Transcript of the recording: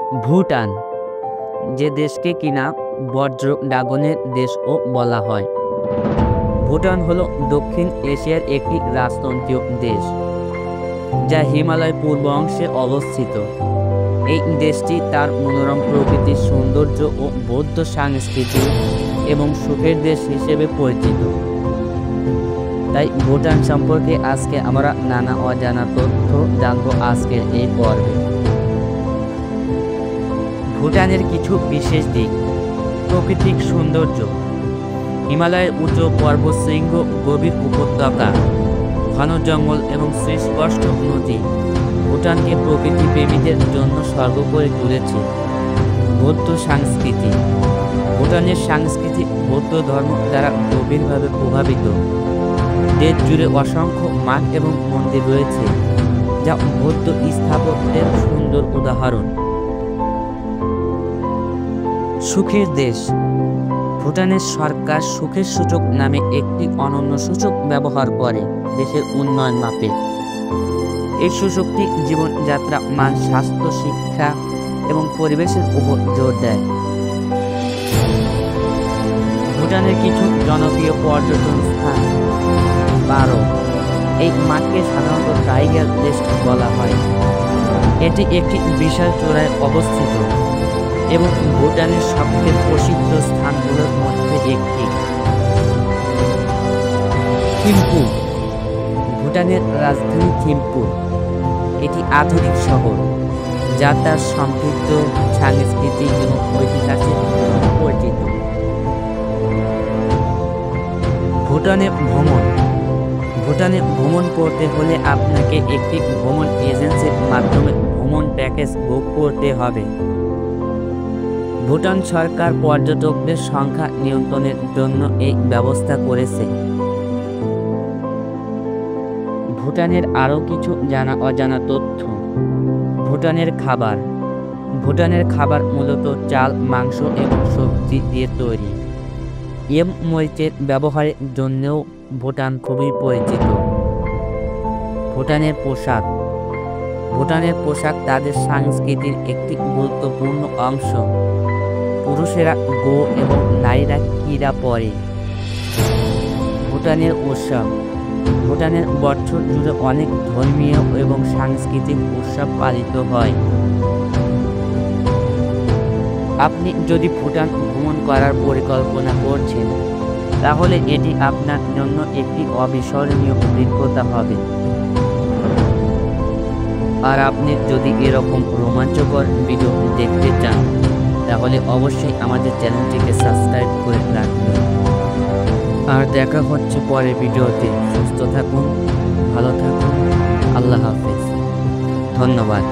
ভুটান, যে দেশকে কিনা বজ্র ড্রাগনের দেশও বলা হয়। ভুটান হলো দক্ষিণ এশিয়ার একটি রাজতন্ত্রীয় দেশ, যা হিমালয় পূর্ব অংশে অবস্থিত। এই দেশটি তার মনোরম প্রকৃতির সৌন্দর্য ও বৌদ্ধ সংস্কৃতি এবং সুখের দেশ হিসেবে পরিচিত। তাই ভুটান সম্পর্কে আজকে আমরা নানা অজানা তথ্য জানবো আজকের এই পর্বে। ভুটানের কিছু বিশেষ দিক: প্রাকৃতিক সৌন্দর্য, হিমালয়ের উচ্চ পর্বতশৃঙ্গ, গভীর উপত্যকা, ঘন জঙ্গল এবং সুস্পষ্ট নদী ভুটানকে প্রকৃতি প্রেমীদের জন্য স্বর্গ করে তুলেছে। বৌদ্ধ সংস্কৃতি, ভুটানের সংস্কৃতি বৌদ্ধ ধর্ম দ্বারা গভীরভাবে প্রভাবিত। দেশ জুড়ে অসংখ্য মাঠ এবং মন্দির রয়েছে, যা বৌদ্ধ স্থাপত্যের সুন্দর উদাহরণ। সুখের দেশ, ভুটানের সরকার সুখের সূচক নামে একটি অনন্য সূচক ব্যবহার করে দেশের উন্নয়ন মাপে। এই সূচকটি জীবনযাত্রা মান, স্বাস্থ্য, শিক্ষা এবং পরিবেশের উপর জোর দেয়। ভুটানের কিছু জনপ্রিয় পর্যটন স্থান: পারো, এই মাঠকে সাধারণত টাইগার লেস্ট বলা হয়। এটি একটি বিশাল চূড়ায় অবস্থিত এবং ভুটানের সবচেয়ে প্রসিদ্ধ স্থানগুলোর মধ্যে একটি। থিম্পু, ভুটানের রাজধানী থিম্পু, এটি আধুনিক শহর যা তার সমৃদ্ধ সংস্কৃতি এবং ঐতিহাসিক পরিচিত। ভুটানে ভ্রমণ করতে হলে আপনাকে একটি ভ্রমণ এজেন্সির মাধ্যমে ভ্রমণ প্যাকেজ বুক করতে হবে। ভুটান সরকার পর্যটকদের সংখ্যা নিয়ন্ত্রণের জন্য এই ব্যবস্থা করেছে। ভুটানের আরও কিছু অজানা তথ্য: ভুটানের খাবার মূলত চাল, মাংস এবং সবজি দিয়ে তৈরি। মরিচের ব্যবহারের জন্যও ভুটান খুবই পরিচিত। ভুটানের পোশাক তাদের সংস্কৃতির একটি গুরুত্বপূর্ণ অংশ। পুরুষেরা গো এবং নারীরা কিরা পরে। ভুটানের উৎসব, ভুটানের বছর জুড়ে অনেক ধর্মীয় এবং সাংস্কৃতিক উৎসব পালিত হয়। আপনি যদি ভুটান ভ্রমণ করার পরিকল্পনা করছেন, তাহলে এটি আপনার জন্য একটি অবিস্মরণীয় অভিজ্ঞতা হবে। আর আপনি যদি এরকম রোমাঞ্চকর ভিডিও দেখতে চান, তাহলে অবশ্যই আমাদের চ্যানেলটিকে সাবস্ক্রাইব করে রাখবেন। আর দেখা হচ্ছে পরের ভিডিওতে। সুস্থ থাকুন, ভালো থাকুন, আল্লাহ হাফেজ, ধন্যবাদ।